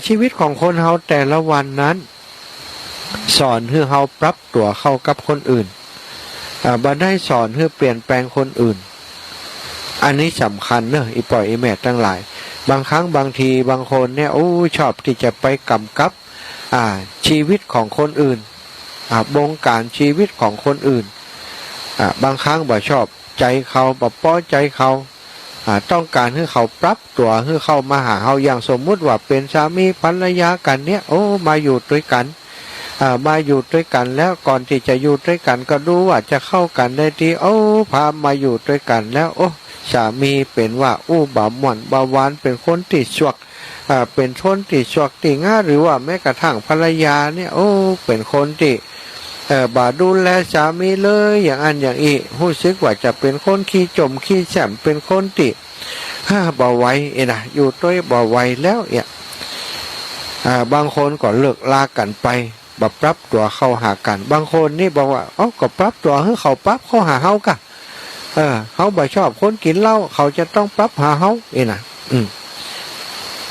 ชีวิตของคนเฮาแต่ละวันนั้นสอนให้เฮาปรับตัวเข้ากับคนอื่นบ่ได้สอนให้เปลี่ยนแปลงคนอื่นอันนี้สำคัญเนอะอีปล่อยอีแม่ทั้งหลายบางครั้งบางทีบางคนเนี่ยชอบที่จะไปกำกับชีวิตของคนอื่นบงการชีวิตของคนอื่นบางครั้งบ่ชอบใจเขาบ่ป้อใจเขาต้องการให้เขาปรับตัวให้เข้ามาหาเขาอย่างสมมุติว่าเป็นสามีภรรยากันเนี่ยมาอยู่ด้วยกันมาอยู่ด้วยกันแล้วก่อนที่จะอยู่ด้วยกันก็ดูว่าจะเข้ากันได้ดีพามาอยู่ด้วยกันแล้วสามีเป็นว่าบ่าม่วนบ่าหวานเป็นคนที่ชวกเป็นคนที่ชวกที่ง่าหรือว่าแม้กระทั่งภรรยาเนี่ยเป็นคนที่บ่าดูแลสามีเลยอย่างอันอย่างอีรู้สึกว่าจะเป็นคนขี้จมขี้แฉมเป็นคนที่บ่ไหวนะอยู่ด้วยบ่ไหวแล้วเนี่ยบางคนก็เลิกลากันไปบ่ปรับตัวเข้าหากันบางคนนี่บอกว่าก็ปรับตัวให้เขาปรับเข้าหาเฮากะเขาบ่ชอบคนกินเหล้าเขาจะต้องปรับหาเฮานะ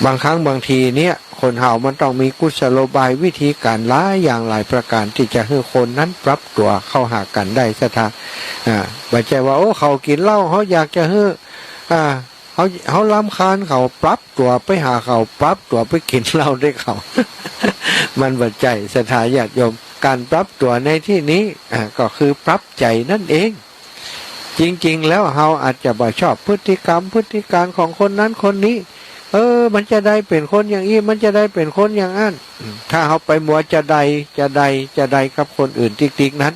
บางครั้งบางทีเนี่ยคนเฮามันต้องมีกุศโลบายวิธีการหลายอย่างหลายประการที่จะให้คนนั้นปรับตัวเข้าหากันได้ซะท่าบ่ใช่ว่าเขากินเหล้าเขาอยากจะให้เขารำคาญเขาปรับตัวไปหาเขาปรับตัวไปกินเหล้าได้เขา มันบ่ใช่ศรัทธาญาติโยมการปรับตัวในที่นี้ก็คือปรับใจนั่นเองจริงๆแล้วเราอาจจะบ่ชอบพฤติกรรมพฤติการของคนนั้นคนนี้มันจะได้เป็นคนอย่างนี้มันจะได้เป็นคนอย่างนั้นถ้าเราไปมัวจะใดกับคนอื่นติ๊กๆนั้น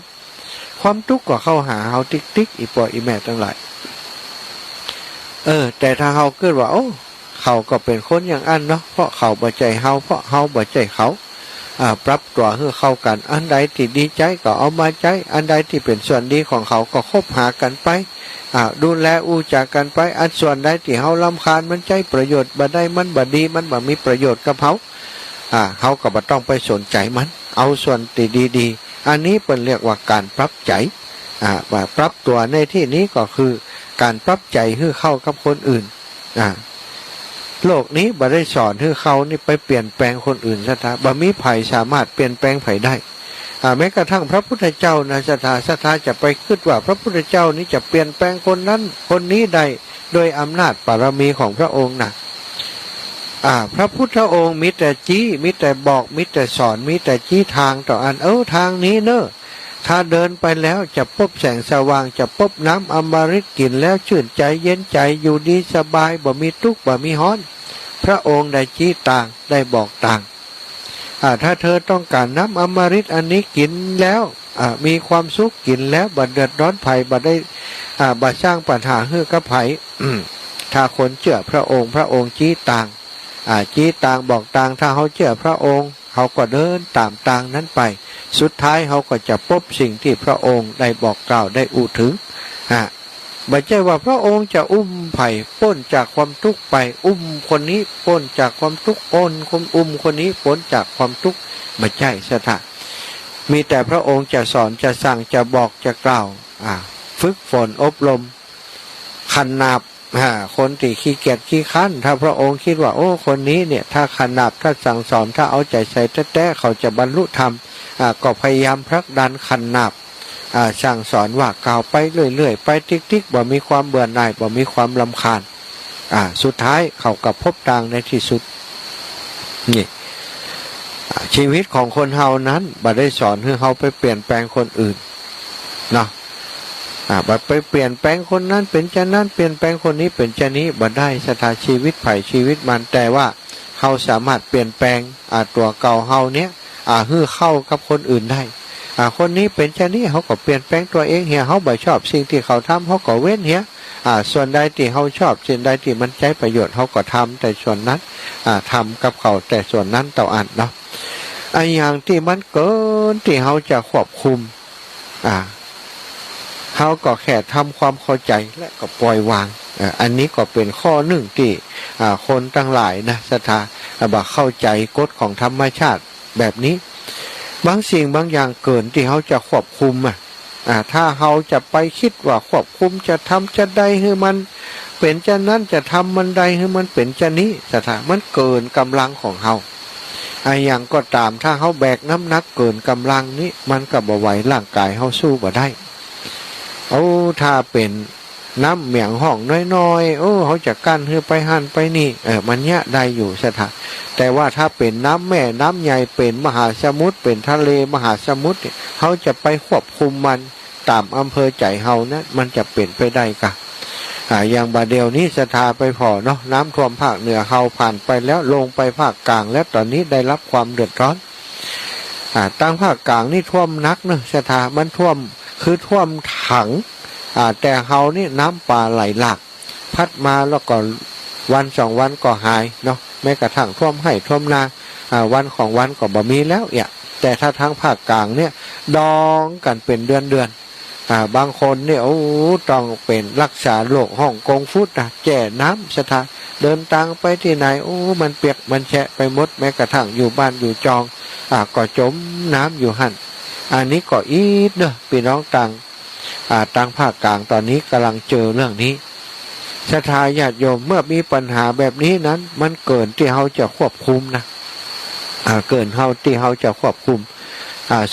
ความทุกข์ก็เข้าหาเราติ๊กๆอีปออีแม่ทั้งหลายแต่ถ้าเราเกิดว่าเขาก็เป็นคนอย่างนั้นเนาะเพราะเขาบ่ใจเราเพราะเราบ่ใจเขาปรับตัวให้เข้ากันอันใดที่ดีใจก็เอามาใจอันใดที่เป็นส่วนดีของเขาก็คบหากันไปดูแลจากกันไปอันส่วนใดที่เฮารำคาญมันใจประโยชน์บ่ได้มันบ่ดีมันบ่มีประโยชน์กับเขาเขาก็บ่ต้องไปสนใจมันเอาส่วนที่ดีๆอันนี้เป็นเรียกว่าการปรับใจว่าปรับตัวในที่นี้ก็คือการปรับใจให้เข้ากับคนอื่นโลกนี้บ่ได้สอนให้เขานี่ไปเปลี่ยนแปลงคนอื่นซะท่าบ่มีไผสามารถเปลี่ยนแปลงไผได้แม้กระทั่งพระพุทธเจ้านะศรัทธาจะไปคิดว่าพระพุทธเจ้านี้จะเปลี่ยนแปลงคนนั้นคนนี้ได้โดยอำนาจบารมีของพระองค์นะพระพุทธองค์มีแต่ชี้มีแต่บอกมีแต่สอนมีแต่ชี้ทางต่ออันทางนี้เนอะถ้าเดินไปแล้วจะพบแสงสว่างจะพบน้ำอมฤตกินแล้วชื่นใจเย็นใจอยู่ดีสบายบ่มีทุกข์บ่มีร้อนพระองค์ได้ชี้ต่างได้บอกต่างถ้าเธอต้องการน้ำอมฤตอันนี้กินแล้วมีความสุขกินแล้วบ่เดือดร้อนภัยบ่ได้บ่สร้างปัญหาให้กับภัยถ้าคนเชื่อพระองค์ชี้ต่างชี้ต่างบอกต่างถ้าเขาเชื่อพระองค์เขาก็เดินตามต่างนั้นไปสุดท้ายเขาก็จะพบสิ่งที่พระองค์ได้บอกกล่าวได้อุถึงไม่ใช่ว่าพระองค์จะไผ่พ้นจากความทุกข์ไปคนนี้พ้นจากความทุกข์คนนี้พ้นจากความทุกข์ไม่ใช่ศรัทธามีแต่พระองค์จะสอนจะสั่งจะบอกจะกล่าวฝึกฝนอบรมขันนาบคนที่ขี้เกียจขี้ค้านถ้าพระองค์คิดว่าคนนี้เนี่ยถ้าขันนาบถ้าสั่งสอนถ้าเอาใจใส่แท้ๆเขาจะบรรลุธรรมก็พยายามผลักดันขันนาบสั่งสอนว่ากล่าวไปเรื่อยๆไปติ๊กๆบ่มีความเบื่อหน่ายบ่มีความรำคาญสุดท้ายเขากับพบทางในที่สุดนี่ชีวิตของคนเฮานั้นบ่ได้สอนให้เฮาไปเปลี่ยนแปลงคนอื่นเนาะบ่ไปเปลี่ยนแปลงคนนั้นเป็นจะนั้นเปลี่ยนแปลงคนนี้เป็นจะนี้บ่ได้สถาชีวิตไผ่ชีวิตมันแต่ว่าเฮาสามารถเปลี่ยนแปลงตัวเก่าเฮาเนี้ยให้เข้ากับคนอื่นได้คนนี้เป็นเช่นนี้เขาก็เปลี่ยนแปลงตัวเองเฮียเขาบ่ชอบสิ่งที่เขาทำเขาก็เว้นเฮียส่วนใดที่เขาชอบสิ่งใดที่มันใช้ประโยชน์เขาก็ทำแต่ส่วนนั้นทำกับเขาแต่ส่วนนั้นต่ออันเนาะอย่างที่มันเกินที่เขาจะควบคุมเขาก็แค่ทำความเข้าใจและก็ปล่อยวางอันนี้ก็เป็นข้อหนึ่งที่คนทั้งหลายนะศรัทธาบ่เข้าใจกฎของธรรมชาติแบบนี้บางสิ่งบางอย่างเกินที่เขาจะควบคุมถ้าเขาจะไปคิดว่าควบคุมจะทำจะได้ให้มัน เป็นจะนั้นจะทำมันใดให้มันเป็นจะนี้สถานมันเกินกำลังของเฮาอย่างก็ตามถ้าเฮาแบกน้ำหนักเกินกำลังนี้มันก็บ่ไหวร่างกายเฮาสู้บ่ได้ถ้าเป็นน้ำเหมียงห้องน้อยๆเขาจะกั้นเพื่อไปหันไปนี่มันเนี้ยได้อยู่สถานแต่ว่าถ้าเป็นน้ำแม่น้ำใหญ่เป็นมหาสมุทรเป็นทะเลมหาสมุทรเขาจะไปควบคุมมันตามอำเภอใจเฮานะมันจะเป็นไปได้กะอย่างบาเดียวนี้สถาไปพอเนาะน้ำท่วมภาคเหนือเฮาผ่านไปแล้วลงไปภาคกลางแล้วตอนนี้ได้รับความเดือดร้อนตั้งภาคกลางนี่ท่วมนักเนาะสถามันท่วมคือท่วมถังแต่เฮานี่น้ำป่าไหลหลากพัดมาแล้วก็วันสองวันก็หายเนาะแม้กระทั่งท่วมให้ท่วมนาวันของวันก็บ่มีแล้วแต่ถ้าทางภาคกลางเนี่ยดองกันเป็นเดือนบางคนเนี่ยต้องเป็นรักษาโรคห้องกงฟุตแก่น้ำสถาเดินทางไปที่ไหนมันเปียกมันแฉะไปหมดแม้กระทั่งอยู่บ้านอยู่จองก็จมน้ำอยู่หั่นอันนี้ก็อีกเด้อพี่น้องต่างภาคกลางตอนนี้กำลังเจอเรื่องนี้ศรัทธาญาติโยมเมื่อมีปัญหาแบบนี้นั้นมันเกินที่เขาจะควบคุมนะเกินเขาที่เขาจะควบคุม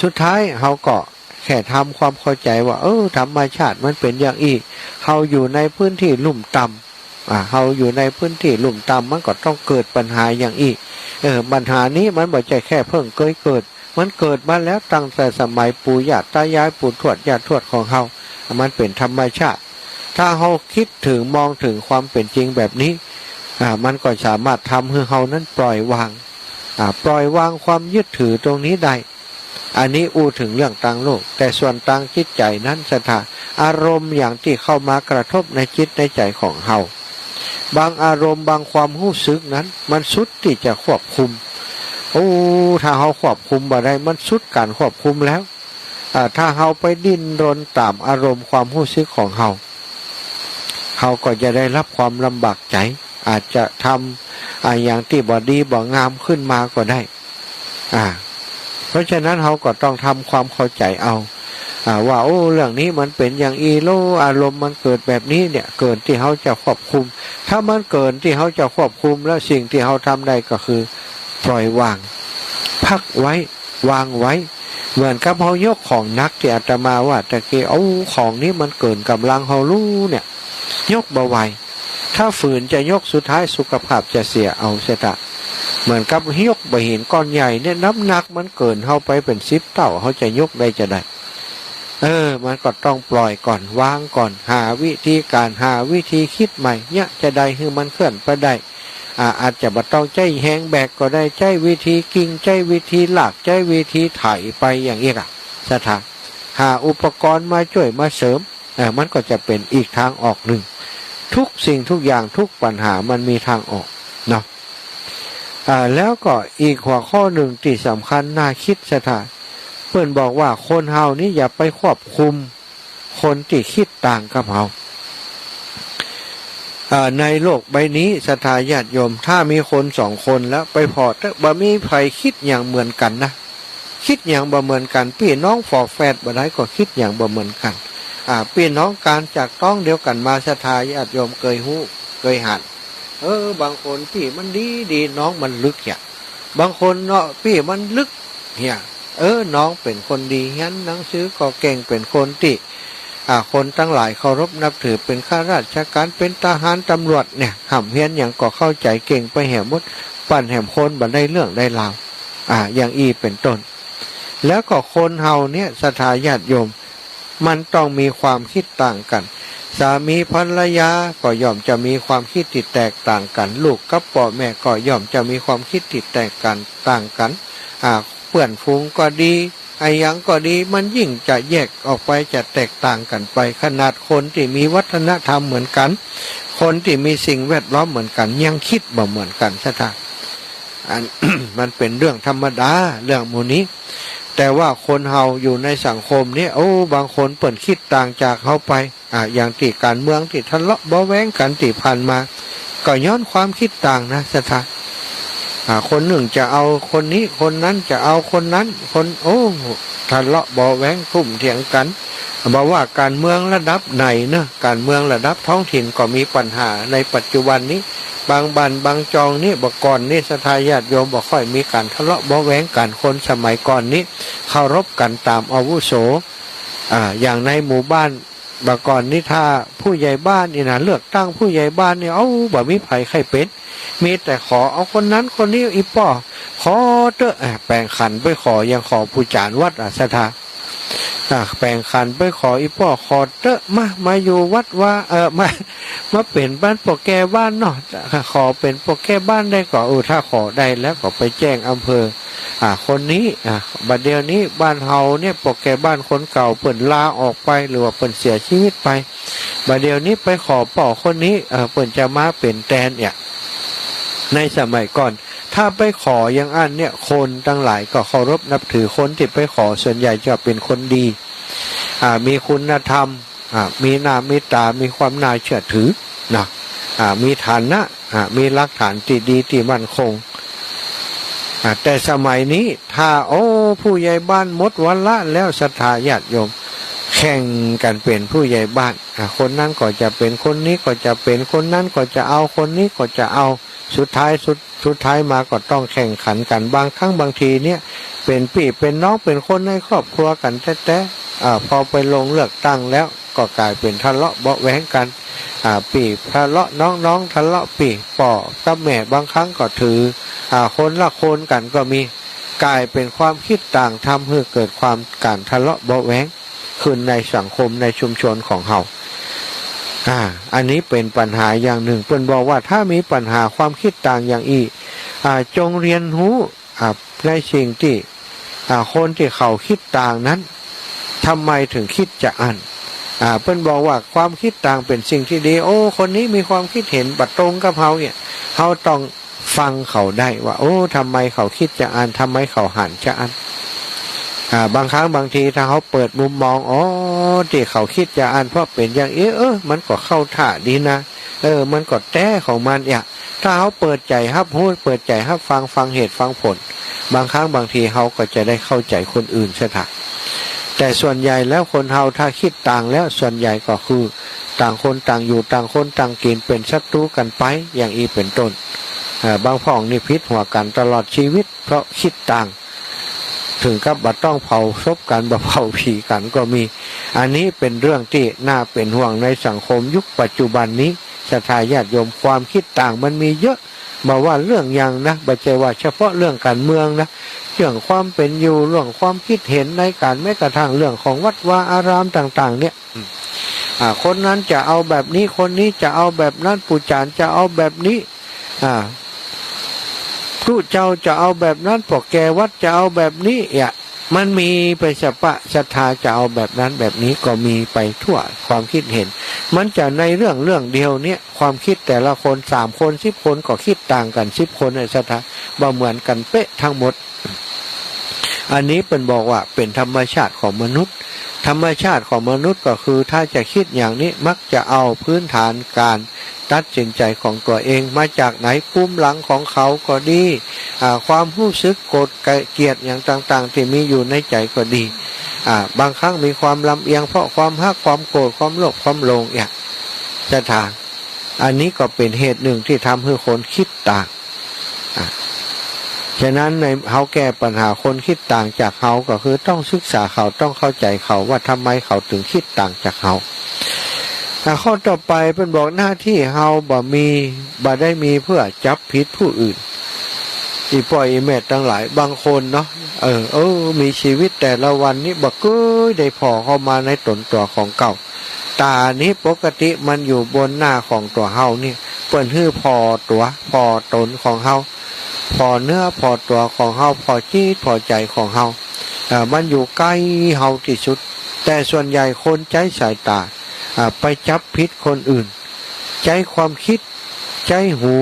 สุดท้ายเขาก็แค่ทำความเข้าใจว่าธรรมชาติมันเป็นอย่างอีกเขาอยู่ในพื้นที่ลุ่มต่ำเขาอยู่ในพื้นที่ลุ่มต่ำมันก็ต้องเกิดปัญหาอย่างอีกปัญหานี้มันไม่ใช่แค่เพิ่งเกิดมันเกิดมาแล้วตั้งแต่สมัยปู่ย่าตายายปู่ทวดย่าทวดของเขามันเป็นธรรมชาติถ้าเขาคิดถึงมองถึงความเป็นจริงแบบนี้มันก็สามารถทำให้เขานั้นปล่อยวางความยึดถือตรงนี้ได้อันนี้ถึงเรื่องต่างโลกแต่ส่วนต่างจิตใจนั้นสถานอารมณ์อย่างที่เข้ามากระทบในจิตในใจของเขาบางอารมณ์บางความรู้สึกนั้นมันสุดที่จะควบคุมถ้าเขาควบคุมบ่ได้มันสุดการควบคุมแล้วถ้าเขาไปดิ้นรนตามอารมณ์ความรู้สึกของเขาก็จะได้รับความลำบากใจอาจจะทำอย่างที่บ่ดีบ่งามขึ้นมาก็ได้เพราะฉะนั้นเขาก็ต้องทำความเข้าใจเอาว่าเรื่องนี้มันเป็นอย่างอารมณ์มันเกิดแบบนี้เนี่ยเกินที่เขาจะควบคุมถ้ามันเกินที่เขาจะควบคุมแล้วสิ่งที่เขาทำได้ก็คือปล่อยวางพักไว้วางไว้เหมือนกับเขายกของนักที่อาตมาว่าตะกี้ของนี้มันเกินกำลังเขารู้เนี่ยยกเบาไว้ถ้าฝืนจะยกสุดท้ายสุขภาพจะเสียเอาเสียละเหมือนกับยกบะหินก้อนใหญ่เนี่ยน้ำหนักมันเกินเข้าไปเป็น10 เท่าเขาจะยกได้จะได้มันก็ต้องปล่อยก่อนวางก่อนหาวิธีการหาวิธีคิดใหม่เนี่ยจะได้คือมันเคลื่อนไปได้อาจจะบ่ต้องใจแหงแบกก็ได้ใจวิธีกิ่งใจวิธีหลักใจวิธีไถไปอย่างนี้สถานหาอุปกรณ์มาช่วยมาเสริมมันก็จะเป็นอีกทางออกหนึ่งทุกสิ่งทุกอย่างทุกปัญหามันมีทางออกเนาะแล้วก็อีกหัวข้อหนึ่งที่สำคัญน่าคิดสถานเพื่อนบอกว่าคนเฮานี้อย่าไปควบคุมคนที่คิดต่างกับเฮาในโลกใบนี้ศรัทธาญาติโยมถ้ามีคน2 คนแล้วไปพอบ่มีใครคิดอย่างเหมือนกันนะคิดอย่างบ่เหมือนกันพี่น้องฝอแฝดบ่ได้ก็คิดอย่างบ่เหมือนกันพี่น้องการจากต้องเดียวกันมาศรัทธาญาติโยมเคยฮู้เคยหันบางคนพี่มันดีน้องมันลึกบางคนเนาะพี่มันลึกน้องเป็นคนดีงั้นหนังสือก็เก่งเป็นคนที่คนตั้งหลายเคารพนับถือเป็นข้าราชการเป็นทหารตำรวจเนี่ยห่ำเฮียนอย่างก็เข้าใจเก่งไปแหมมดปั่นแหมคนบันได้เรื่องได้ราวอย่างเป็นต้นแล้วก็คนเฮาเนี่ยศรัทธาญาติโยมมันต้องมีความคิดต่างกันสามีภรรยาก็ย่อมจะมีความคิดที่แตกต่างกันลูกกับพ่อแม่ก็ย่อมจะมีความคิดที่แตกต่างกันเพื่อนฝูงก็ดียังก็ดีมันยิ่งจะแยกออกไปจะแตกต่างกันไปขนาดคนที่มีวัฒนธรรมเหมือนกันคนที่มีสิ่งแวดล้อมเหมือนกันยังคิดบ่เหมือนกันซะท่า มันเป็นเรื่องธรรมดาเรื่องหมู่นี้แต่ว่าคนเฮาอยู่ในสังคมนี้บางคนเปิ่นคิดต่างจากเฮาไปอย่างที่การเมืองที่ทะเลาะเบาแว้งกันที่ผ่านมาก็ย้อนความคิดต่างนะซะท่าคนหนึ่งจะเอาคนนี้คนนั้นจะเอาคนนั้นคนทะเลาะเบาแว้งทุ่มเถียงกัน บอกว่าการเมืองระดับไหนนะการเมืองระดับท้องถิ่นก็มีปัญหาในปัจจุบันนี้บางบันบางจองนี่บอกก่อนนี่ศรัทธาญาติโยมบอกค่อยมีการทะเลาะเบาะแว้งกันคนสมัยก่อนนี้เคารพกันตามอาวุโสอย่างในหมู่บ้านบางก่อนนี่ถ้าผู้ใหญ่บ้านนี่นะเลือกตั้งผู้ใหญ่บ้านนี่เอาบ่มีไผใครเป็นมีแต่ขอเอาคนนั้นคนนี้อีป้อขอเตอะแปลงขันไปขอยังขอผู้จานวัดศรัทธาแปลงขันไปขออีพ่อขอเตอะมาอยู่วัดว่ามาเป็นบ้านปกแก่บ้านเนาะขอเป็นปกแก่บ้านได้ก็ถ้าขอได้แล้วก็ไปแจ้งอำเภอคนนี้บัดเดี๋ยวนี้บ้านเฮาเนี่ยปกแก่บ้านคนเก่าเปิ่นลาออกไปหรือว่าเปิ่นเสียชีวิตไปบัดเดี๋ยวนี้ไปขอป่อคนนี้เปิ่นจะมาเป็นแทนเนี่ยในสมัยก่อนถ้าไปขออย่างอันเนี่ยคนทั้งหลายก็เคารพนับถือคนที่ไปขอส่วนใหญ่จะเป็นคนดีมีคุณธรรมมีหน้ามีตามีความน่าเชื่อถือนะมีฐานะมีหลักฐานที่ดีที่มั่นคงแต่สมัยนี้ถ้าผู้ใหญ่บ้านหมดวาระแล้วศรัทธาญาติโยมแข่งกันเป็นผู้ใหญ่บ้านคนนั้นก็จะเป็นคนนี้ก็จะเป็นคนนั้นก็จะเอาคนนี้ก็จะเอาสุดท้ายมาก็ต้องแข่งขันกันบางครั้งบางทีเนี่ยเป็นพี่เป็นน้องเป็นคนในครอบครัวกันแท้ๆพอไปลงเลือกตั้งแล้วก็กลายเป็นทะเลาะเบาะแว้งกันปีทะเลาะน้องทะเลาะปีป่อกับแม่บางครั้งก็ถือคนละคนกันก็มีกลายเป็นความคิดต่างทำให้เกิดความการทะเลาะเบาะแว้งขึ้นในสังคมในชุมชนของเฮาอันนี้เป็นปัญหาอย่างหนึ่งเพิ่นบอกว่าถ้ามีปัญหาความคิดต่างอย่างอีจงเรียนรู้ในสิ่งที่คนที่เขาคิดต่างนั้นทำไมถึงคิดจะอันเพิ่นบอกว่าความคิดต่างเป็นสิ่งที่ดีคนนี้มีความคิดเห็นบัดตรงกับเฮาเนี่ยเฮาต้องฟังเขาได้ว่าทำไมเขาคิดจะอันทำไมเขาหันจะอันบางครั้งบางทีถ้าเขาเปิดมุมมองที่เขาคิดจะอ่านเพราะเป็นอย่างมันก็เข้าท่าดีนะมันก็แต้ของมันถ้าเขาเปิดใจรับรู้เปิดใจรับฟังเหตุฟังผลบางครั้งบางทีเขาก็จะได้เข้าใจคนอื่นซะถะแต่ส่วนใหญ่แล้วคนเฮาถ้าคิดต่างแล้วส่วนใหญ่ก็คือต่างคนต่างอยู่ต่างคนต่างกินเป็นศัตรูกันไปอย่างเป็นต้นบางพ่องนี่พิษหัวกันตลอดชีวิตเพราะคิดต่างถึงกับบัดต้องเผาศพกันบ่เผาผีกันก็มีอันนี้เป็นเรื่องที่น่าเป็นห่วงในสังคมยุคปัจจุบันนี้ศรัทธาญาติโยมความคิดต่างมันมีเยอะบอกว่าเรื่องอย่างนะไม่ใช่ว่าเฉพาะเรื่องการเมืองนะเรื่องความเป็นอยู่เรื่องความคิดเห็นในการแม้กระทั่งเรื่องของวัดวาอารามต่างๆเนี่ยคนนั้นจะเอาแบบนี้คนนี้จะเอาแบบนั้นปู่จานจะเอาแบบนี้ครูเจ้าจะเอาแบบนั้นพวกแกวัดจะเอาแบบนี้มันมีไปสปะศรัทธาจะเอาแบบนั้นแบบนี้ก็มีไปทั่วความคิดเห็นมันจะในเรื่องเดียวเนี่ยความคิดแต่ละคน3 คน10 คนก็คิดต่างกัน10 คนในศรัทธาบ่เหมือนกันเป๊ะทั้งหมดอันนี้เป็นบอกว่าเป็นธรรมชาติของมนุษย์ธรรมชาติของมนุษย์ก็คือถ้าจะคิดอย่างนี้มักจะเอาพื้นฐานการตัดสินใจของตัวเองมาจากไหนภูมิหลังของเขาก็ดีความรู้สึกโกรธเกลียดอย่างต่างๆที่มีอยู่ในใจก็ดีบางครั้งมีความลำเอียงเพราะความฮักความโกรธความโลภความหลงจะทางอันนี้ก็เป็นเหตุหนึ่งที่ทำให้คนคิดต่างฉะนั้นในเขาแก้ปัญหาคนคิดต่างจากเขาก็คือต้องศึกษาเขาต้องเข้าใจเขาว่าทำไมเขาถึงคิดต่างจากเขาข้อต่อไปเป็นบอกหน้าที่เฮาบ่ได้มีเพื่อจับผิดผู้อื่นอีปล่อยอีแม่ทั้งหลายบางคนเนาะมีชีวิตแต่ละวันนี้บ่เคยได้พอเข้ามาในตนตัวของเก่าตานี้ปกติมันอยู่บนหน้าของตัวเฮานี่เปิ้นฮื้อพอตัวพอตนของเฮาพอเนื้อพอตัวของเฮาพอจิตพอใจของเฮามันอยู่ใกล้เฮาที่สุดแต่ส่วนใหญ่คนใจสายตาไปจับผิดคนอื่นใจความคิดใจหู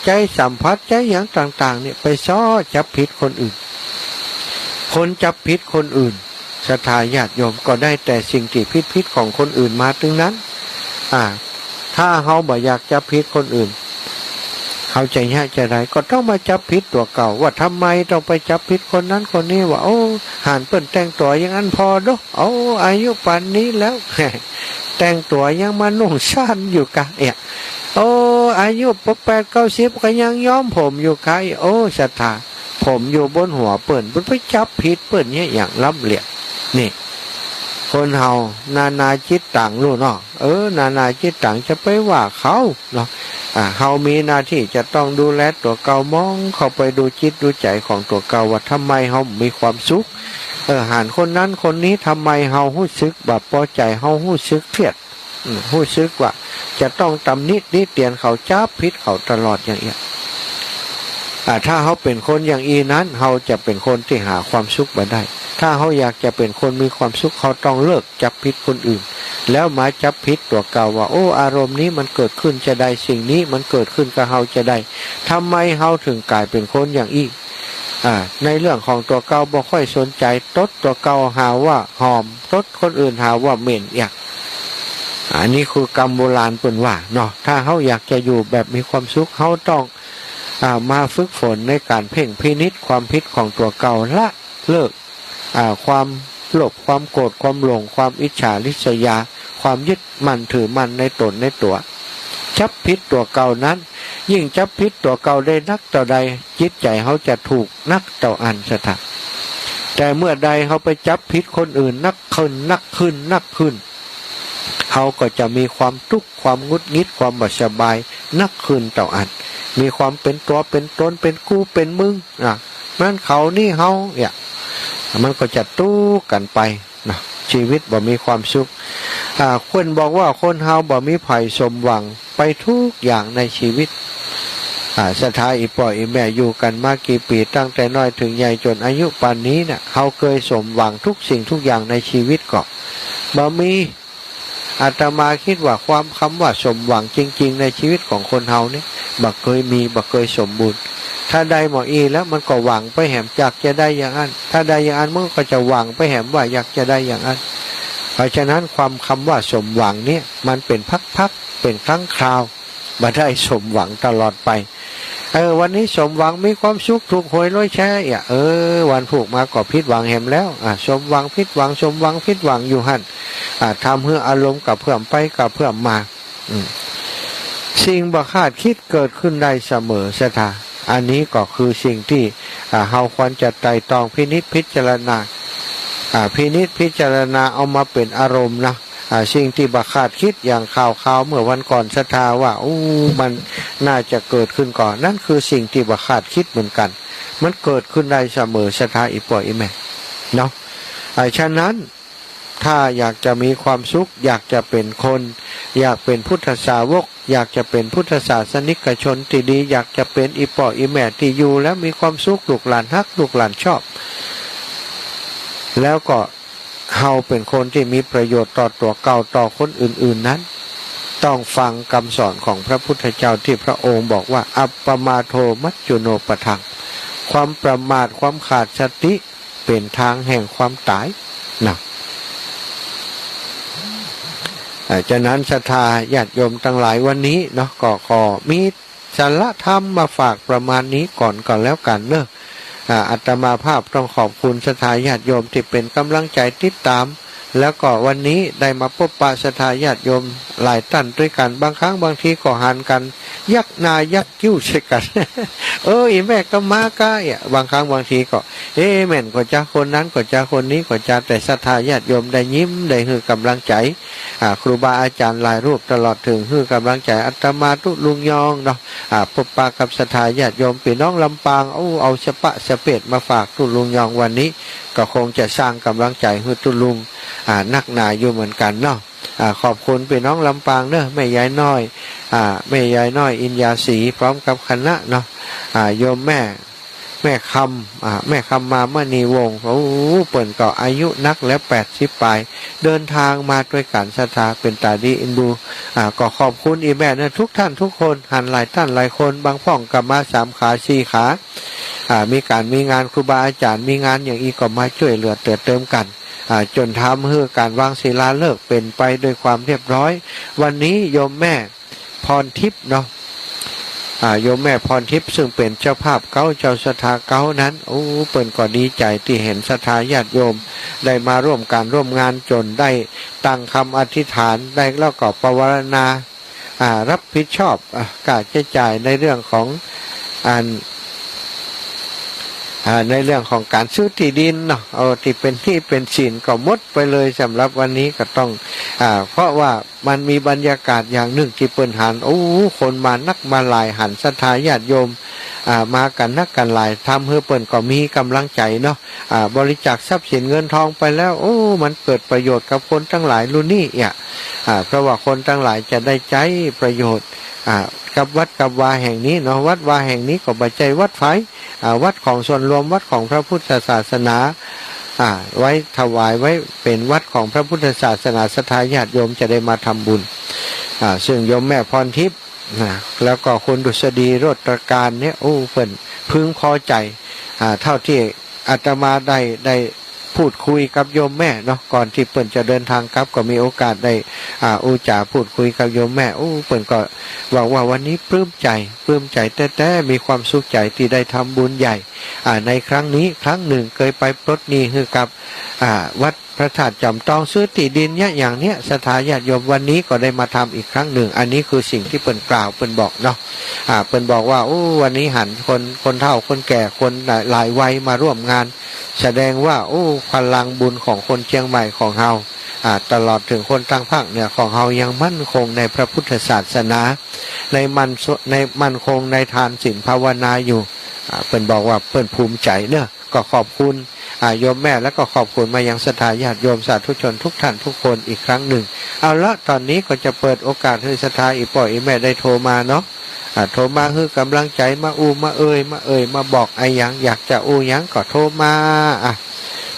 ใจสัมผัสใจอย่างต่างๆเนี่ยไปซ้อจับผิดคนอื่นคนจับผิดคนอื่นศรัทธาญาติโยมก็ได้แต่สิ่งที่ผิดของคนอื่นมาถึงนั้นถ้าเฮาบ่อยากจับผิดคนอื่น เขาใจยากจะไรก็ต้องมาจับผิดตัวเก่าว่าทำไมต้องไปจับผิดคนนั้นคนนี้ว่าโอ้หานเปิ้นแต่งตัวอย่างนั้นพอดอกโอ้อายุป่านนี้แล้ว แต่งตัวยังมานุ่งสั้นอยู่กะโอ้อายุ80-90ก็ยังย้อมผมอยู่กะโอ้ศรัทธาผมอยู่บนหัวเปิ้นไปจับผิดเปิ้นเนี่ยอย่างล้ำเหลี่ยมนี่คนเฮานาจิตต่างรู้เนาะนาจิตต่างจะไปว่าเขาเนาะเฮามีหน้าที่จะต้องดูแลตัวเก่ามองเข้าไปดูจิตดูใจของตัวเก่าว่าทำไมเฮามีความสุขหานคนนั้นคนนี้ทำไมเฮารู้สึกแบบพอใจเฮารู้สึกเครียดรู้สึกว่าจะต้องตำหนิเตียนเขาจับผิดเขาตลอดอย่างเงี้ยถ้าเขาเป็นคนอย่างอีนั้นเขาจะเป็นคนที่หาความสุขมาได้ถ้าเขาอยากจะเป็นคนมีความสุขเขาต้องเลิกจับผิดคนอื่นแล้วมาจับผิดตัวเก่าว่าโอ้อารมณ์นี้มันเกิดขึ้นจะได้สิ่งนี้มันเกิดขึ้นกับเขาจะได้ทำไมเขาถึงกลายเป็นคนอย่างอีในเรื่องของตัวเก่าบ่ค่อยสนใจตดตัวเก่าหาว่าหอมตดคนอื่นหาว่าเหม็นอันนี้คือกรรมโบราณเปิ้นว่าเนาะถ้าเขาอยากจะอยู่แบบมีความสุขเขาต้องมาฝึกฝนในการเพ่งพินิจความผิดของตัวเก่าละเลิกความโลภความโกรธความหลงความอิจฉาริษยาความยึดมั่นถือมั่นในตนในตัวจับผิดตัวเก่านั้นยิ่งจับผิดตัวเก่าได้นักต่อใดจิตใจเขาจะถูกนักต่ออันสถานแต่เมื่อใดเขาไปจับผิดคนอื่นนักขึ้นเขาก็จะมีความทุกข์ความงุดงิดความไม่สบายนักขึ้นต่ออันมีความเป็นตัวเป็นตนเป็นกูเป็นมึงนั้นเขานี่เขามันก็จะตู้กันไปนะชีวิตบ่มีความสุขคนบอกว่าคนเฮาบ่มีไผสมหวังไปทุกอย่างในชีวิตสถาอีป่ออีแม่อยู่กันมากี่ปีตั้งแต่น้อยถึงใหญ่จนอายุป่านนี้เนี่ยเฮาเคยสมหวังทุกสิ่งทุกอย่างในชีวิตก็บ่มีอาตมาคิดว่าความคำว่าสมหวังจริงๆในชีวิตของคนเฮาเนี่ยบ่เคยมีบ่เคยสมบูรณ์ถ้าได้หมออีแล้วมันก็หวังไปแหมอยากจะได้อย่างนั้นถ้าได้อย่างนั้นมันก็จะหวังไปแหมว่าอยากจะได้อย่างนั้นเพราะฉะนั้นความคำว่าสมหวังเนี่ยมันเป็นพักๆเป็นครั้งคราวบ่ได้สมหวังตลอดไปวันนี้สมหวังมีความสุขถูกหวยร้อยแช่วันผูกมาก็ผิดหวังแหมแล้วสมหวังผิดหวังสมหวังผิดหวังอยู่หั่นทำเพื่ออารมณ์กับเพื่อไปกับเพื่อมาสิ่งบ่คาดคิดเกิดขึ้นได้เสมอสถาอันนี้ก็คือสิ่งที่เฮาควรจะไตร่ตรองพินิจพิจารณาพินิจพิจารณาเอามาเป็นอารมณ์นะสิ่งที่บ่คาดคิดอย่างข่าวเมื่อวันก่อนศรัทธาว่ามันน่าจะเกิดขึ้นก่อนนั่นคือสิ่งที่บ่คาดคิดเหมือนกันมันเกิดขึ้นได้เสมอศรัทธาอีป่อยอีแม่เนาะฉะนั้นถ้าอยากจะมีความสุขอยากจะเป็นคนอยากเป็นพุทธสาวกอยากจะเป็นพุทธศาสนิกชนที่ดีอยากจะเป็นอีป่ออีแม่ที่อยู่แล้วมีความสุขลูกหลานฮักลูกหลานชอบแล้วก็เฮาเป็นคนที่มีประโยชน์ต่อตัวเก่าต่อคนอื่นๆนั้นต้องฟังคำสอนของพระพุทธเจ้าที่พระองค์บอกว่าอัปปมาโทมัจจุโนปทังความประมาทความขาดสติเป็นทางแห่งความตายนะฉะนั้นศรัทธาญาติโยมทั้งหลายวันนี้เนาะก็ขอมีสาระธรรมมาฝากประมาณนี้ก่อนแล้วกันเนอะอาตมาภาพต้องขอบคุณศรัทธาญาติโยมที่เป็นกำลังใจติดตามแล้วก็วันนี้ได้มาพบปะศรัทธาญาติโยมหลายท่านด้วยกันบางครั้งบางทีก็หันกันยักหน้ายักคิ้วใช่กันอีแม่ก็มาก้าบางครั้งบางทีก็แม่นก็จะคนนั้นก็จะคนนี้ก็จะแต่ศรัทธาญาติโยมได้ยิ้มได้คือกำลังใจครูบาอาจารย์หลายรูปตลอดถึงคือกำลังใจอาตมาตุลุงยองเนาะพบปะกับศรัทธาญาติโยมพี่น้องลำปางเอาสปะสเปดมาฝากตุลุงยองวันนี้ก็คงจะสร้างกำลังใจให้ตุลุงนักหนาอยู่เหมือนกันเนาะขอบคุณพี่น้องลำปางเนอะแม่ยายน้อยแม่ยายน้อยอินยาศรีพร้อมกับคณะเนาะโยมแม่คำมาเมื่อนีวงเปิ่นก็อายุนักแล้ว80 ปลายเดินทางมาด้วยการศรัทธาเป็นตาดีอินดูก็ขอบคุณอีแม่นะทุกท่านทุกคนหันหลายท่านหลายคนบางพ่องกับมา3 ขา4 ขามีงานครูบาอาจารย์มีงานอย่างอีก็มาช่วยเหลือเติมกันจนทำให้การวางศิลาฤกษ์เป็นไปโดยความเรียบร้อยวันนี้โยมแม่พรทิพย์เนาะ โยมแม่พรทิพย์ซึ่งเป็นเจ้าภาพเก้าเจ้าศรัทธาเก้านั้นโอ้เปิ่นก็ดีใจที่เห็นศรัทธาญาติโยมได้มาร่วมการร่วมงานจนได้ตั้งคำอธิษฐานได้แล้วก็ภาวนารับผิดชอบการใช้จ่ายในเรื่องของในเรื่องของการซื้อที่ดินเนาะเอาที่เป็นที่เป็นสินก็หมดไปเลยสำหรับวันนี้ก็ต้องเพราะว่ามันมีบรรยากาศอย่างหนึ่งที่เปิ่นหันโอ้คนมานักมาหลายหันศรัทธาญาติโยมมากันนักกันหลายทำให้เปิ่นก็มีกำลังใจเนาะบริจาคทรัพย์สินเงินทองไปแล้วโอ้มันเกิดประโยชน์กับคนทั้งหลายรุ่นนี้เพราะว่าคนทั้งหลายจะได้ใจประโยชน์กับวัดกับวาแห่งนี้เนาะวัดวาแห่งนี้ก็บัจจัยวัดไฟวัดของส่วนรวมวัดของพระพุทธศาสนาไว้ถวายไว้เป็นวัดของพระพุทธศาสนาศรัทธาญาติโยมจะได้มาทำบุญซึ่งโยมแม่พรทิพย์แล้วก็คุณดุษฎีโรจน์การเนี่ยโอ้เพิ่นพึงพอใจเท่าที่อาตมาได้พูดคุยกับโยมแม่เนาะก่อนที่เปิ่นจะเดินทางกลับก็มีโอกาสได้อุจาพูดคุยกับโยมแม่โอ้เปิ่นก็บอกว่าวันนี้ปลื้มใจแต่มีความสุขใจที่ได้ทำบุญใหญ่ในครั้งนี้ครั้งหนึ่งเคยไปปลดหนี้ให้กับวัดพระธาตุจำต้องซื้อที่ดินเนี่ยอย่างเนี้ยศรัทธาญาติโยมวันนี้ก็ได้มาทำอีกครั้งหนึ่งอันนี้คือสิ่งที่เปิ่นกล่าวเปิ่นบอกเนาะเปิ่นบอกว่าโอ้วันนี้หันคนเฒ่าคนแก่คนหลายวัยมาร่วมงานแสดงว่าโอ้พลังบุญของคนเชียงใหม่ของเฮาตลอดถึงคนต่างภาคเนี่ยของเฮายังมั่นคงในพระพุทธศาสนาในมั่นคงในทานศีลภาวนาอยู่เปิ่นบอกว่าเปิ่นภูมิใจเนอะก็ขอบคุณโยมแม่แล้วก็ขอบคุณมายังศรัทธาญาติโยมสาธุชนทุกท่านทุกคนอีกครั้งหนึ่งเอาละตอนนี้ก็จะเปิดโอกาสให้ศรัทธาอีป่อยอีแม่ได้โทรมาเนาะโทรมาคือกำลังใจมามาเอ่ยมาบอกไอ้ยังอยากจะยังก็โทรมา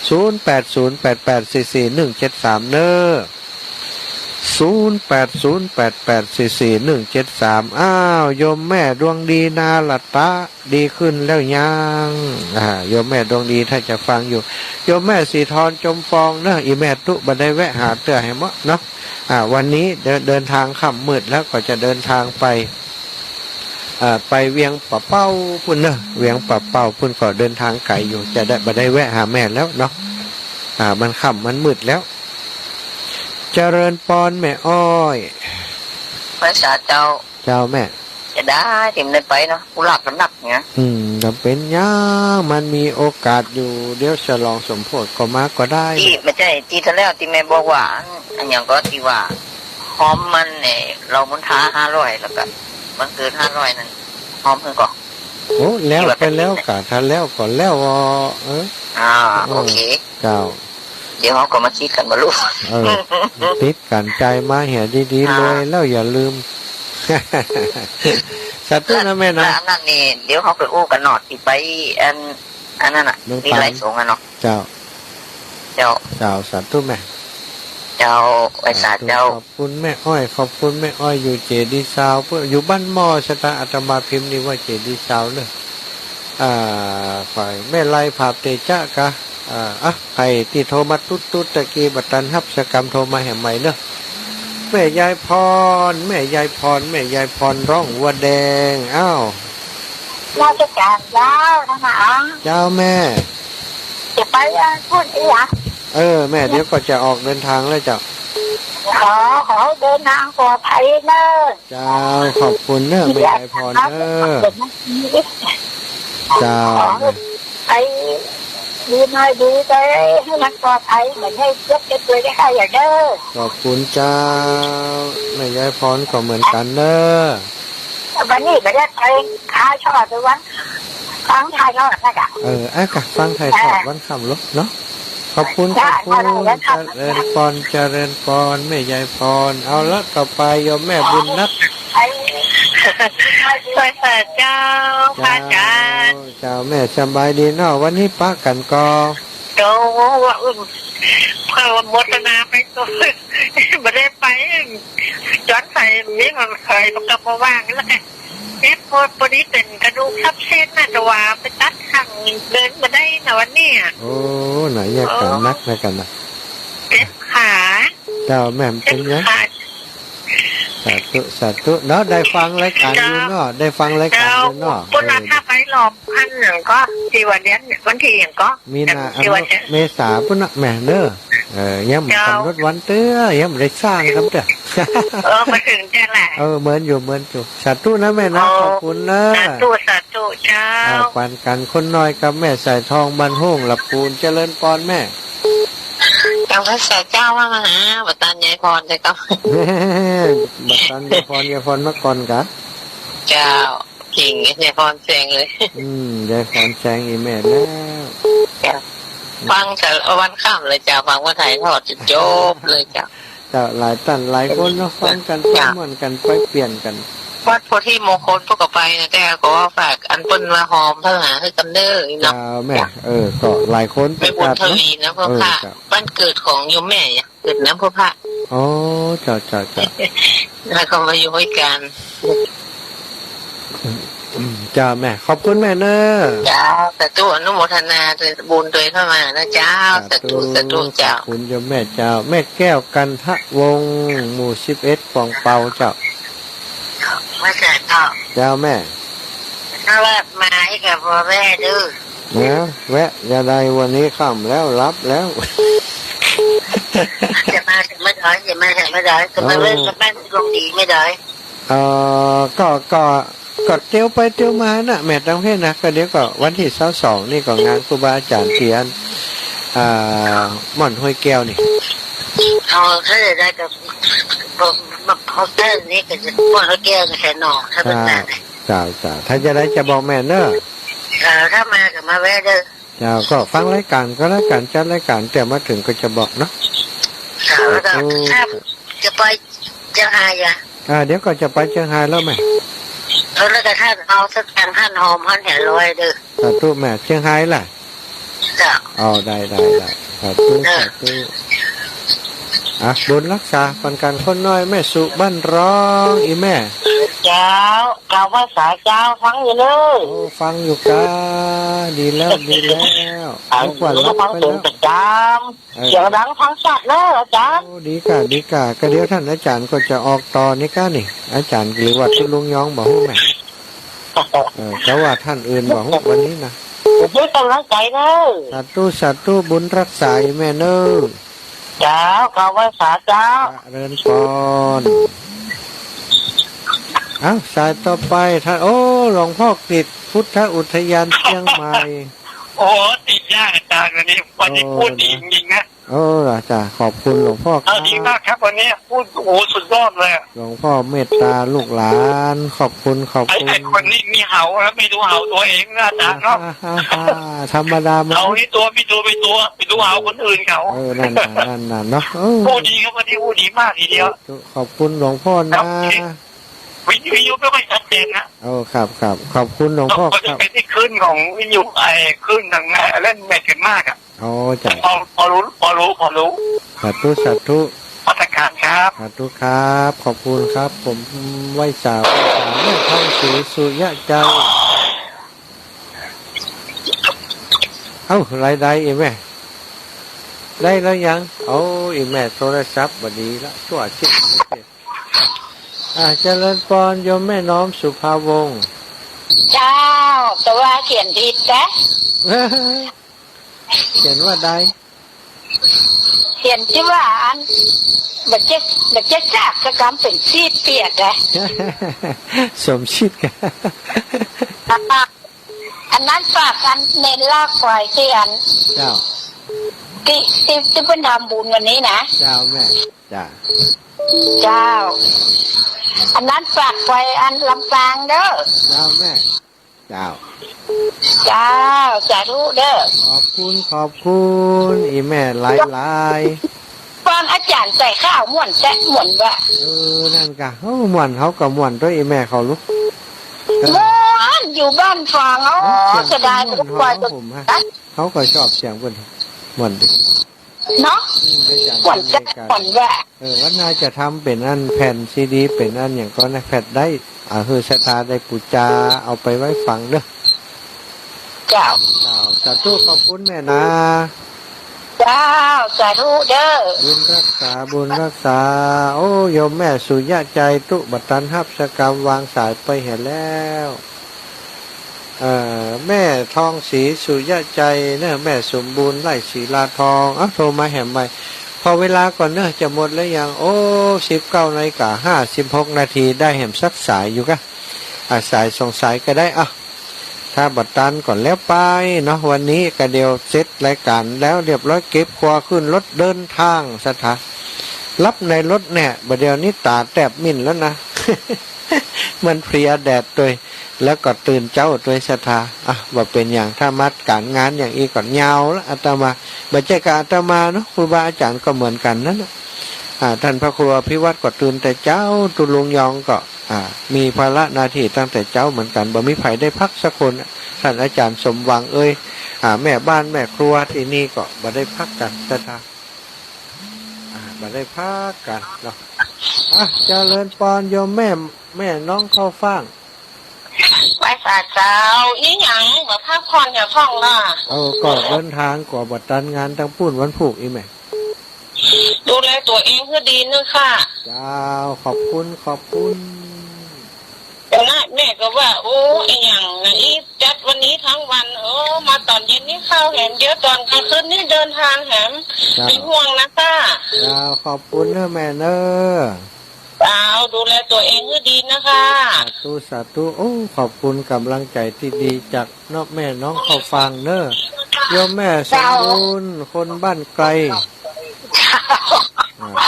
0808844173เนอะ0808844173อ้าวโยมแม่ดวงดีนาลัตตะดีขึ้นแล้วยังโยมแม่ดวงดีถ้าจะฟังอยู่โยมแม่สีทรจมฟองเนอะอีแม่ตุบันได้แวะหาเตื้อให้มะเนาะวันนี้เดินทางค่ำมืดแล้วก็จะเดินทางไปเวียงป่าเป้าพุ่นเนอะเวียงป่าเป้าพุ่นก็เดินทางไกลอยู่จะได้บันได้แวะหาแม่แล้วเนาะมันค่ำมันมืดแล้วเจริญปอนแม่อ้อยพระสาเจ้าแม่จะได้ถิ่มได้ไปเนาะผู้หลักน้ำหนักเนี้ยจำเป็นยังมันมีโอกาสอยู่เดี๋ยวฉลองสมโภชก็มาก็ได้ที่ไม่ใช่ที่ท่านแล้วที่แม่บอกว่าอันอย่างก็ที่ว่าหอมมันเนี่ยเรามุนท้า500แล้วก็มันเกิน500นั่นหอมเพิ่งก่อนโอ้แล้วไปแล้วกะทันแล้วก่อนแล้วโอเคเจ้าเดี๋ยวเขาก็มาคิดกันมาลูกติดกันใจมาเหี่ยดีๆเลยแล้วอย่าลืมสัตว์นะแม่นะนั่นนี่เดี๋ยวเขาไปอู้กันหนอดที่ไปอันนั้นอ่ะมีไรสงอ่ะเนาะเจ้าสัตว์แม่เจ้าไอ้สัตว์เจ้าขอบคุณแม่อ้อยขอบคุณแม่อ้อยอยู่เจดีซาวเพื่ออยู่บ้านหม้อชะตาอาตมาพิมพ์นี่ว่าเจดีซาวเลยฝ่ายแม่ไล่ภาพเตจ้ากะให้ที่โทรมาตุ๊ดตะกี้บัตันฮับสกรรมโทรมาแห่งใหม่เนอะแม่ยายพรร้องวัวแดงอ้าวเราจะจ่ายยาวนะคะเจ้าแม่จะไปพูดอีกแม่เดี๋ยวก็จะออกเดินทางแล้วเจ้าขอเดินทางปลอดภัยเนอะเจ้าขอบคุณเนอะแม่ยายพรเนอะเจ้าไปดีหน่อยดีใจให้มันปลอดภัยเหมือนให้ยกจะตัวได้ค่ะอย่าเด้อขอบคุณเจ้าแม่ยายพรก็เหมือนกันเนอะวันนี้ก็ได้ไปค้าชอดไปวันฟังไทยทอดนะจ๊ะกะฟังไทยทอดวันคำลบเนาะขอบคุณเจริญพรแม่ยายพรเอาละต่อไปโยมแม่บุญนักสวัสดีเจ้าพระอาจารย์เจ้าแม่สบายดีเนาะวันนี้ป้ากันก็โอ้ว่าพอหมดนาไปตัวไม่ได้ไปย้อนไปนี่มันเคยมันก็มาว่างแล้วพอดีเป็นกระดูกทับเส้นน่ะแต่ว่าไปตัดข้างเดินมาได้นะวันนี้โอ้ไหนแยกกันนักนะกันนะเจ็บขาเจ้าแม่เป็นยังสาธุ ธุสาธุเนาะได้ฟังรายการอยู่เนาะได้ฟังรายการ เจ้า อยู่เนาะ ปุณณถ้าไปหลอบพันหนึ่งก็ที่วันเนี้ยวันที่อย่างก็ มีนา ที่วันเนี้ย เมษาปุ่นน่ะแม่เด้อยังกำหนดวันเตื้อยังไม่ได้สร้างครับเด้อ มาถึงแค่แหละ เหมือนอยู่สาธุนะแม่นะขอบคุณนะ สาธุเจ้า ปันกันคนน้อยกับแม่สายทองบ้านห้องหลับปูนเจริญปอนแม่ เจ้าพระเจ้าว่ามาหาบัตรยายพรเลยก็ บัดตันยายพรมาก่อนกะ เจ้ากิ่งยายพรแซงเลย ยายพรแซงอีแม่แล้ว ฟังแต่วันข้ามเลยเจ้าฟังว่าถ่ายทอดจะจบเลยเจ้า แต่หลายตันหลายคนเนาะฟังกันฟังเหมือนกันไปเปลี่ยนกัน วัดโพธิมงคลพวกกับไปนะแต่ก็ว่าฝากอันเปิ้นมาหอมพระหาให้กำเนิดเนาะ แม่ก็หลายคน ไปบุญทวีนะพ่อพระบ้านเกิดของโยมแม่เนี่ยเกิดน้ำพ่อพระ อ๋อจ้า แล้วก็มาอยู่ด้วยกัน จ้าแม่ขอบคุณแม่เนอะ เจ้าแต่ตัวอนุโมทนาบุญโดยเข้ามานะเจ้าแต่ตัวเจ้า ขอบคุณโยมแม่เจ้าแม่แก้วกันทะวงศ์หมู่11ปองเปาเจ้า ไม่ใช่เจ้า เจ้าแม่ ถ้าแวะมาให้กับพ่อแม่ดื้อ นะแวะอย่าใดวันนี้ค่ำแล้วรับแล้ว จะมาไม่ได้จะมาไม่ได้จะมาเล่นกับแม่ลงดีไม่ได้ ก็เที่ยวไปเที่ยวมาน่ะแม่ตั้งเพศนะก็เดี๋ยวก็วันที่22นี่ก็งานครูบาอาจารย์เทียนม่อนห้วยแก้วนี่ เอาถ้าจะได้กับเขาเต้นนี่ก็จะป้อนเขาแก้วกับแค่นอกถ้าเป็นแบบไหน จ้าถ้าจะได้จะบอกแม่เนอะ ถ้ามากับมาแวะเด้อ จ้าก็ฟังรายการก็รายการจัดรายการแต่มาถึงก็จะบอกเนาะ แล้วก็ถ้าจะไปจะหายอ่ะ เดี๋ยวก็จะไปเชียงรายแล้วแม่ แล้วก็ท่านเอาสักทางท่านหอมท่านแห่ลอยเด้อ สาธุแม่เชียงรายล่ะ จ้ะ ได้สาธุบุญรักษาปันกันคนน้อยแม่สุบ้านร้องอีแม่ เจ้ากล่าวว่าสาเจ้าฟังอยู่เลย ฟังอยู่กาดีแล้วทุกวันรับ ฟัง ไป เสีย แล้ ง ว ประจำเสียงดังฟังชัดเลยอาจารย์ ดีกะก็เดี๋ยวท่านอาจารย์ก็จะออกต่อนี่ก้านี่อาจารย์หรือว่าที่ลุงยองบอกให้แม่แต่ว่าท่านอื่นบอกวันนี้นะ ด้วยกำลังใจเลย สาธุบุญรักษาแม่เนอ เจ้ากล่าวว่าสาเจ้า เริญพรสายต่อไปท่านหลวงพ่อกฤษพุทธอุทยานเชียงใหม่ โอ้ติดยากอาจารย์วันนี้พูดดีจริงๆนะ จ้ะขอบคุณหลวงพ่อครับ ดีมากครับวันนี้พูดสุดยอดเลย หลวงพ่อเมตตาลูกหลานขอบคุณ ไอ้คนนี้มีเห่าแล้วไม่ดูเห่าตัวเองนะอาจารย์ครับ ธรรมดาเห่านี่ตัวไม่ดูไปดูเห่าคนอื่นเขา นั่นเนาะพูดดีครับวันนี้พูดดีมากทีเดียว ขอบคุณหลวงพ่อนะวิทยุไม่ค่อยชัดเจนนะครับขอบคุณหลวงพ่อครับ เป็นที่ขึ้นของวิทยุขึ้นทางเล่นแมทกันมากอ่ะจ้ะพอรู้สาธุพัฒการครับ สาธุครับขอบคุณครับผมไหว้สาวแม่ทองศรีสุยะใจรายได้อีแม่ได้แล้วยังอีแม่โทรศัพท์บัดนี้ละชั่วชิดเจริญพรโยมแม่น้อมสุภาวงศ์เจ้าแต่ว่าเขียนผิดนะเขียนว่าใดเขียนที่ว่าอันบัดเจ็ดซากกำเป็นซีดเปียกเลยสมชิดกันอันนั้นฝากอันเน้นลากควายที่อันเจ้าที่เพิ่นทำบุญวันนี้นะเจ้าแม่เจ้าอันนั้นฝากไปอันลำปางเด้อเจ้าแม่เจ้าสาธุเด้อขอบคุณอีแม่หลายฟังอาจารย์ใส่ข้าวม่วนว่านั่นกะม่วนเขาก็ม่วนด้วยอีแม่เขาลุกม่วนอยู่บ้านฟังเสียดายทุกคนเขาก็ชอบเสียงเพิ่นม่วนดิเนาะม่วนว่าวันน่าจะทำเป็นอันแผ่นซีดีเป็นอันอย่างก็นะแผ่นได้คือสตาได้ปูจาเอาไปไว้ฟังเด้อเจ้าสาธุขอบคุณแม่นะ เจ้าสาธุเด้อ บุญรักษาบุญรักษาโอ้โยมแม่สุยะใจตุบัตันหับสกรรมวางสายไปเห็นแล้วแม่ทองศรีสุยะใจเนอะแม่สมบูรณ์ไร่ศรีลาทองโทรมาแหมใหม่พอเวลาก่อนเนอะจะหมดแล้วยังโอ้19:56 นาทีได้แหมสักสายอยู่กะสายสองสายก็ได้ถ้าบัตรตันก่อนแล้วไปเนาะวันนี้ก็เดียวเสร็จรายการแล้วเรียบร้อยเก็บครัวขึ้นรถเดินทางสถานรับในรถเนี่ยบัดเดียวนี้ตาแตบมิ่นแล้วนะ มันเพลียแดดตัวแล้วก็ตื่นเจ้าตัวศรัทธาว่าเป็นอย่างถ้ามัดการงานอย่างอีก่อนยาวแล้วอาตมาบัจเจกอาตมาเนาะครูบาอาจารย์ก็เหมือนกันนั่นนะท่านพระครูอภิวัตรก็ตื่นแต่เจ้าตุลุงยองก็มีภาระหน้าที่ตั้งแต่เจ้าเหมือนกันบ่มีไผได้พักสักคนท่านอาจารย์สมหวังแม่บ้านแม่ครัวที่นี่ก็บ่ได้พักกันศรัทธาบ่ได้พักกันเนาะเจริญพรโยมแม่น้องเข้าฟังไปสาเจ้าอีหยังแบบพักผ่อนอย่าท่องล่ะก็เดินทางก่อบัตรตันงานทั้งปุ้นวันผูกอีแม่ดูแลตัวเองให้ดีนึงค่ะเจ้าขอบคุณแต่นะแม่ก็ว่าโอ้ไออย่างนี้จัดวันนี้ทั้งวันมาตอนเย็นนี้ข้าวแหมเยอะตอนกลางคืนนี่เดินทางแหมเป็นห่วงนะค่ะเจ้าขอบคุณเนอะแม่เนอะดูแลตัวเองให้ดีนะคะสาธุโอ้ขอบคุณกำลังใจที่ดีจากน้องแม่น้องเข้าฟังเนอะโยมแม่สมบูรณ์คนบ้านไกล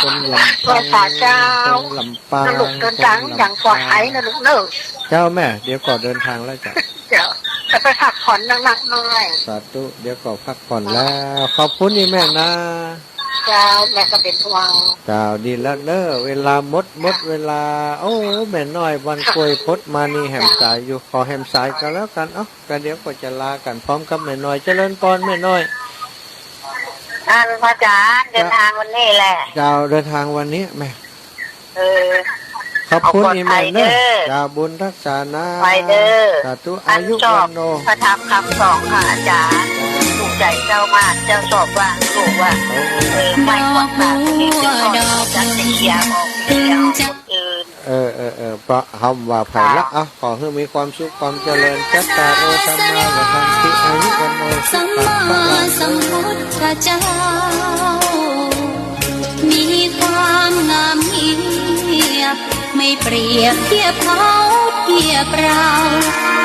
คนลำปางคนลำปางลูกเดินทางอย่างปลอดภัยนะลูกเนอะเจ้าแม่เดี๋ยวก่อนเดินทางแล้วจ้ะเดี๋ยวจะไปพักผ่อนหนักๆหน่อยสาธุเดี๋ยวก่อนพักผ่อนแล้วขอบคุณนี่แม่นะเจ้าแม่ก็เป็นห่วงเจ้าดีแล้วเนอะเวลาหมดเวลาโอ้แม่น้อยวันกล้วยพดมานี่แหมสายอยู่ขอแหมสายกันแล้วกันก็เดี๋ยวก็จะลากันพร้อมกับแม่น้อยเจริญพรแม่น้อยพระอาจารย์เดินทางวันนี้แหละเจ้าเดินทางวันนี้แม่ขอบคุณอีแม่เนอะเจ้าบุญรักษานะไปเด้อสาธุอายุวันโนพระธรรมคำสอนค่ะอาจารย์ถูกใจเจ้ามากเจ้าสอบว่าถูกว่าไม่กว่าตาที่จะสอนจันทร์เขียวออกเขียวคนอื่นเพราะคำว่าไผ่ละขอให้มีความสุขความเจริญจัตตาโอธรรมาและธรรมที่อายุวันโนสัมมาสัมพุทธเจ้ามีความงามเงียบไม่เปรียบเทียบเขาเทียบเรา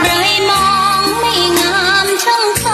ไรมองไม่งามช่างเขา